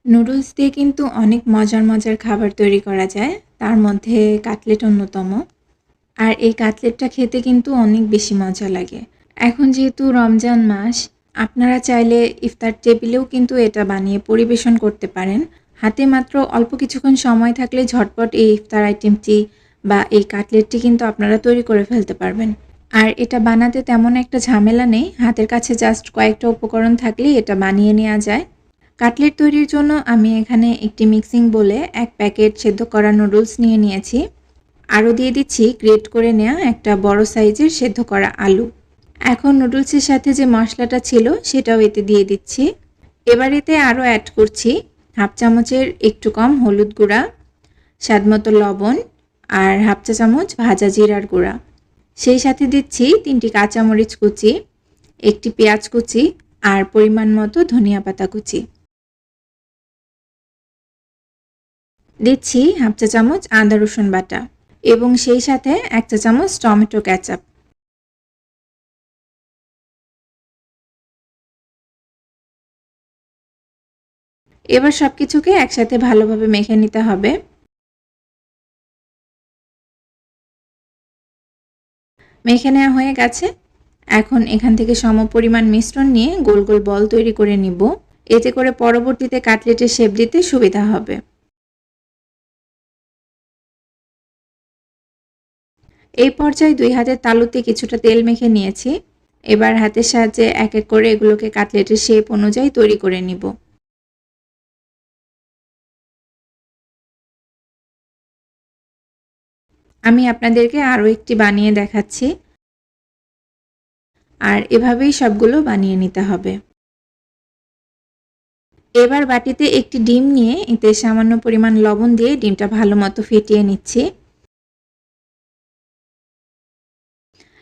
Noodles দিয়ে কিন্তু অনেক মজার মজার খাবার তৈরি করা যায়। তার মধ্যে কাটলেট অন্যতম। আর এই কাটলেটটা খেতে কিন্তু অনেক বেশি মজা লাগে। এখন যেহেতু রমজান মাস, আপনারা চাইলে ইফতার টেবিলেও কিন্তু এটা বানিয়ে পরিবেশন করতে পারেন। হাতে মাত্র অল্প কিছুক্ষণ সময় থাকলে ঝটপট এই ইফতার আইটেমটি বা এই কাটলেটটি কিন্তু আপনারা তৈরি করে ফেলতে পারবেন। আর এটা বানাতে তেমন একটা ঝামেলা নেই। হাতের কাছে জাস্ট কয়েকটা উপকরণ থাকলেই এটা বানিয়ে নেওয়া যায়। কাটলেট তৈরির জন্য আমি এখানে একটি মিক্সিং বোলে 1 প্যাকেট সেদ্ধ করা নুডলস নিয়ে নিয়েছি। আরও দিয়ে দিচ্ছি গ্রেট করে নেওয়া একটা বড় সাইজের সেদ্ধ করা আলু। এখন নুডলসের সাথে যে মশলাটা ছিল সেটাও এতে দিয়ে দিচ্ছি। এবার এতে আরও অ্যাড করছি হাফ চামচের একটু কম হলুদ গুঁড়া, স্বাদমতো লবণ আর হাফ চা চামচ ভাজা জিরার গুঁড়া। সেই সাথে দিচ্ছি 3টি কাঁচামরিচ কুচি, একটি পেঁয়াজ কুচি আর পরিমাণ মতো ধনিয়া পাতা কুচি। দিচ্ছি হাফ চা চামচ আদা রসুন বাটা এবং সেই সাথে 1 চা চামচ টমেটো কেচাপ। এবার সবকিছুকে একসাথে ভালোভাবে মেখে নিতে হবে। মেখে নেওয়া হয়ে গেছে। এখন এখান থেকে সমপরিমাণ মিশ্রণ নিয়ে গোল গোল বল তৈরি করে নিব। এতে করে পরবর্তীতে কাটলেটের শেপ দিতে সুবিধা হবে। এই পর্যায়ে 2 হাতের তালুতে কিছুটা তেল মেখে নিয়েছি। এবার হাতের সাহায্যে এক এক করে এগুলোকে কাটলেটের শেপ অনুযায়ী তৈরি করে নিব। আমি আপনাদেরকে আরও একটি বানিয়ে দেখাচ্ছি। আর এভাবেই সবগুলো বানিয়ে নিতে হবে। এবার বাটিতে একটি ডিম নিয়ে এতে সামান্য পরিমাণ লবণ দিয়ে ডিমটা ভালো মতো ফেটিয়ে নিচ্ছি।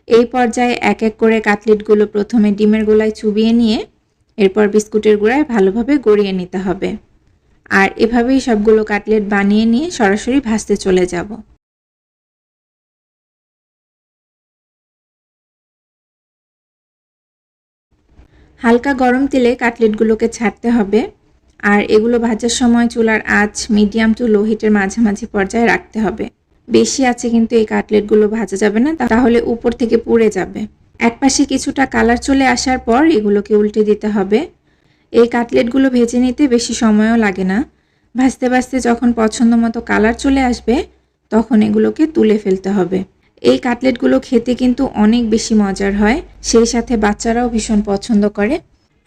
এই পর্যায়ে এক এক করে কাটলেটগুলো প্রথমে ডিমের গোলায় চুবিয়ে নিয়ে এরপর বিস্কুটের গুঁড়ায় ভালোভাবে গড়িয়ে নিতে হবে। আর এভাবেই সবগুলো কাটলেট বানিয়ে নিয়ে সরাসরি ভাজতে চলে যাব। হালকা গরম তেলে কাটলেটগুলোকে ছাড়তে হবে। আর এগুলো ভাজার সময় চুলার আঁচ মিডিয়াম টু লো হিটের মাঝামাঝি পর্যায়ে রাখতে হবে। বেশি আছে কিন্তু এই কাটলেটগুলো ভাজা যাবে না, তাহলে উপর থেকে পুড়ে যাবে। একপাশে কিছুটা কালার চলে আসার পর এগুলোকে উল্টে দিতে হবে। এই কাটলেটগুলো ভেজে নিতে বেশি সময়ও লাগে না। ভাজতে ভাজতে যখন পছন্দ মতো কালার চলে আসবে তখন এগুলোকে তুলে ফেলতে হবে। এই কাটলেটগুলো খেতে কিন্তু অনেক বেশি মজার হয়, সেই সাথে বাচ্চারাও ভীষণ পছন্দ করে।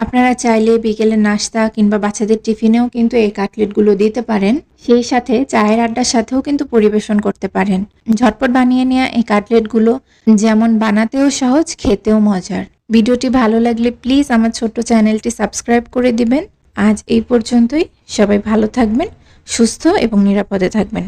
আপনারা চাইলে বিকেলের নাস্তা কিংবা বাচ্চাদের টিফিনেও কিন্তু এই কাটলেটগুলো দিতে পারেন। সেই সাথে চায়ের আড্ডার সাথেও কিন্তু পরিবেশন করতে পারেন। ঝটপট বানিয়ে নেওয়া এই কাটলেটগুলো যেমন বানাতেও সহজ, খেতেও মজার। ভিডিওটি ভালো লাগলে প্লিজ আমার ছোট্ট চ্যানেলটি সাবস্ক্রাইব করে দিবেন। আজ এই পর্যন্তই। সবাই ভালো থাকবেন, সুস্থ এবং নিরাপদে থাকবেন।